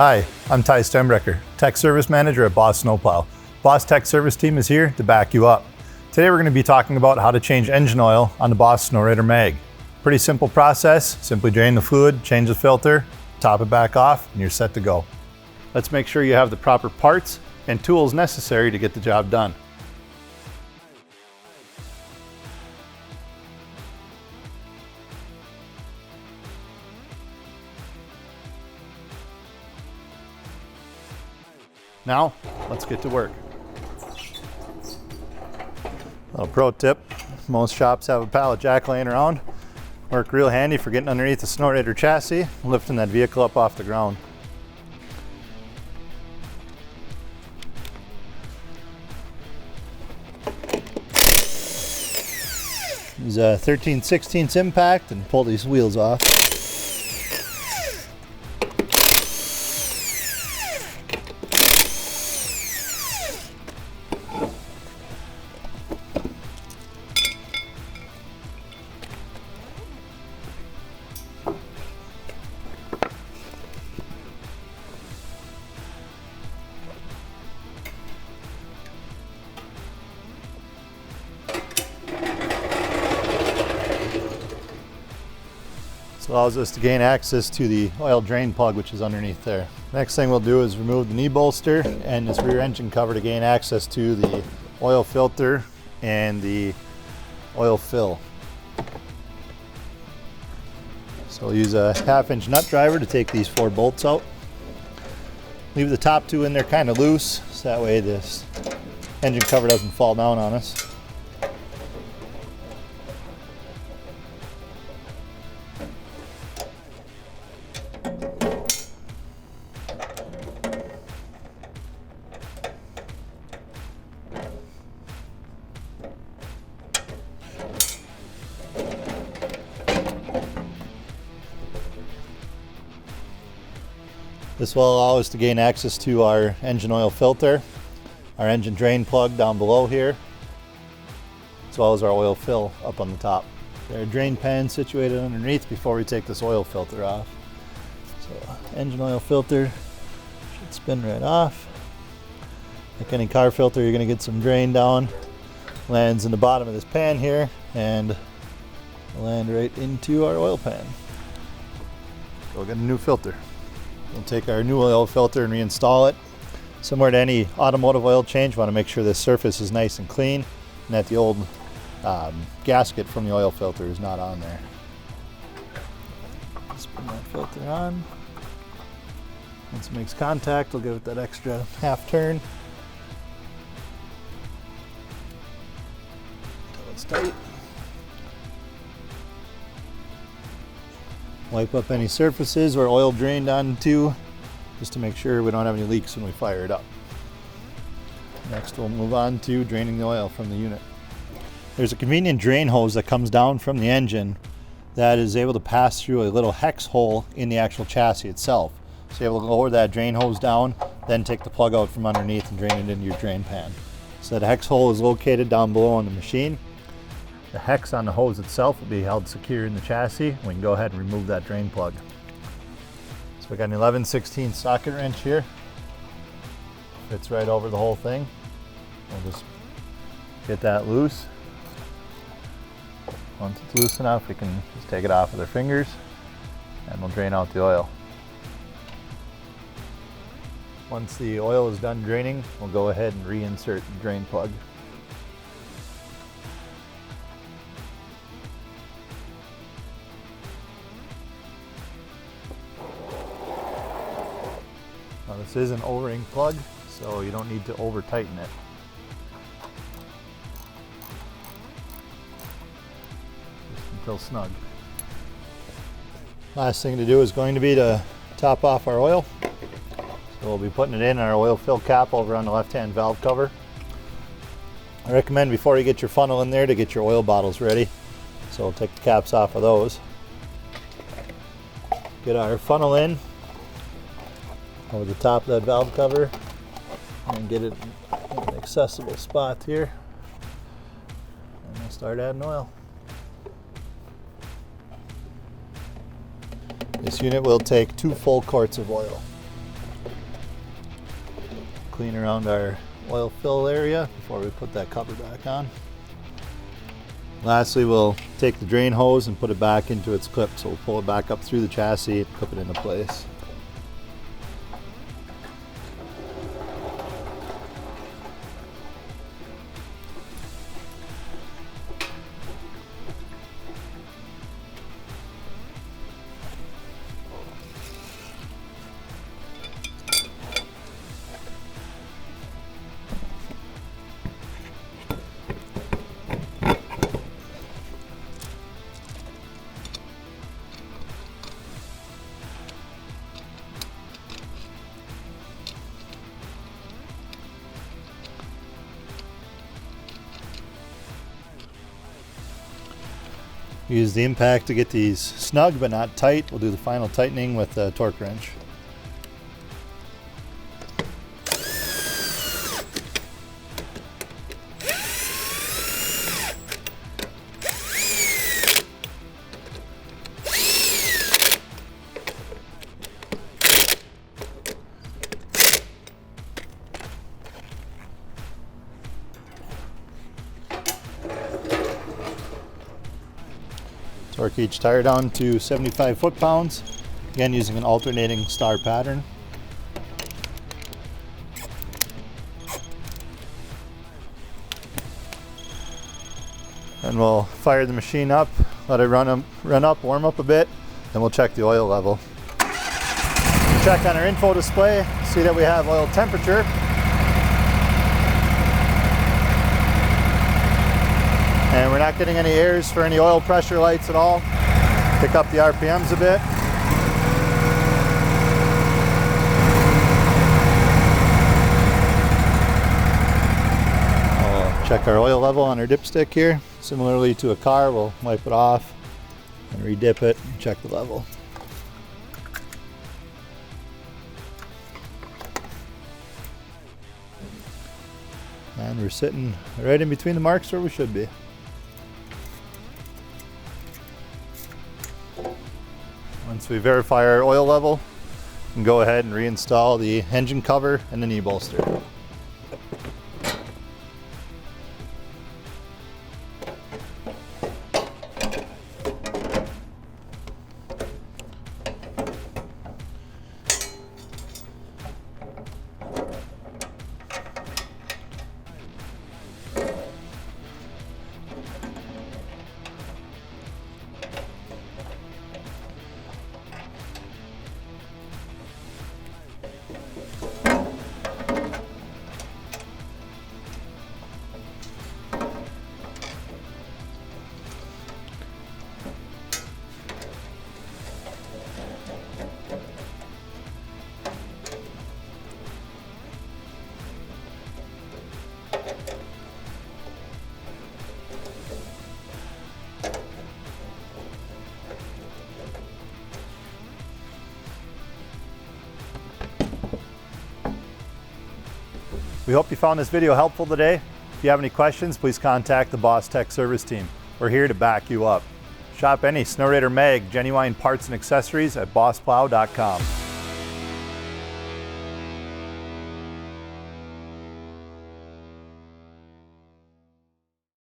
Hi, I'm Ty Stembrecker, Tech Service Manager at Boss Snowplow. Boss Tech Service Team is here to back you up. Today we're going to be talking about how to change engine oil on the Boss Snowrator Mag. Pretty simple process. Simply drain the fluid, change the filter, top it back off, and you're set to go. Let's make sure you have the proper parts and tools necessary to get the job done. Now, let's get to work. A pro tip, most shops have a pallet jack laying around. Work real handy for getting underneath the Snowrator chassis, lifting that vehicle up off the ground. Use a 13/16 impact and pull these wheels off. Allows us to gain access to the oil drain plug, which is underneath there. Next thing we'll do is remove the knee bolster and this rear engine cover to gain access to the oil filter and the oil fill. So we'll use a 1/2-inch nut driver to take these 4 bolts out. Leave the top 2 in there kind of loose, so that way this engine cover doesn't fall down on us. This will allow us to gain access to our engine oil filter, our engine drain plug down below here, as well as our oil fill up on the top. Our drain pan situated underneath before we take this oil filter off. So engine oil filter should spin right off. Like any car filter, you're going to get some drain down. Lands in the bottom of this pan here and land right into our oil pan. Go get a new filter. We'll take our new oil filter and reinstall it. Similar to any automotive oil change, we want to make sure this surface is nice and clean and that the old gasket from the oil filter is not on there. Spin that filter on. Once it makes contact, we'll give it that extra 1/2 turn until it's tight. Wipe up any surfaces where oil drained onto, just to make sure we don't have any leaks when we fire it up. Next we'll move on to draining the oil from the unit. There's a convenient drain hose that comes down from the engine that is able to pass through a little hex hole in the actual chassis itself. So you're able to lower that drain hose down, then take the plug out from underneath and drain it into your drain pan. So that hex hole is located down below on the machine. The hex on the hose itself will be held secure in the chassis. We can go ahead and remove that drain plug. So we got an 11/16 socket wrench here. Fits right over the whole thing. We'll just get that loose. Once it's loose enough, we can just take it off with our fingers and we'll drain out the oil. Once the oil is done draining, we'll go ahead and reinsert the drain plug. Now this is an O-ring plug, so you don't need to over tighten it. Just until snug. Last thing to do is going to be to top off our oil. So we'll be putting it in our oil fill cap over on the left-hand valve cover. I recommend before you get your funnel in there to get your oil bottles ready. So we'll take the caps off of those. Get our funnel in over the top of that valve cover and get it in an accessible spot here. And we'll start adding oil. This unit will take 2 full quarts of oil. clean around our oil fill area before we put that cover back on. Lastly, we'll take the drain hose and put it back into its clip. So we'll pull it back up through the chassis and clip it into place. Use the impact to get these snug but not tight. We'll do the final tightening with the torque wrench. Torque each tire down to 75 foot-pounds, again using an alternating star pattern. And we'll fire the machine up, let it run up, warm up a bit, then we'll check the oil level. Check on our info display, see that we have oil temperature. And we're not getting any errors for any oil pressure lights at all. Pick up the RPMs a bit. We'll check our oil level on our dipstick here. Similarly to a car, we'll wipe it off and re-dip it and check the level. And we're sitting right in between the marks where we should be. Once we verify our oil level, we can go ahead and reinstall the engine cover and the knee bolster. We hope you found this video helpful today. If you have any questions, please contact the Boss Tech Service Team. We're here to back you up. Shop any Snow Raider Mag genuine parts and accessories at bossplow.com.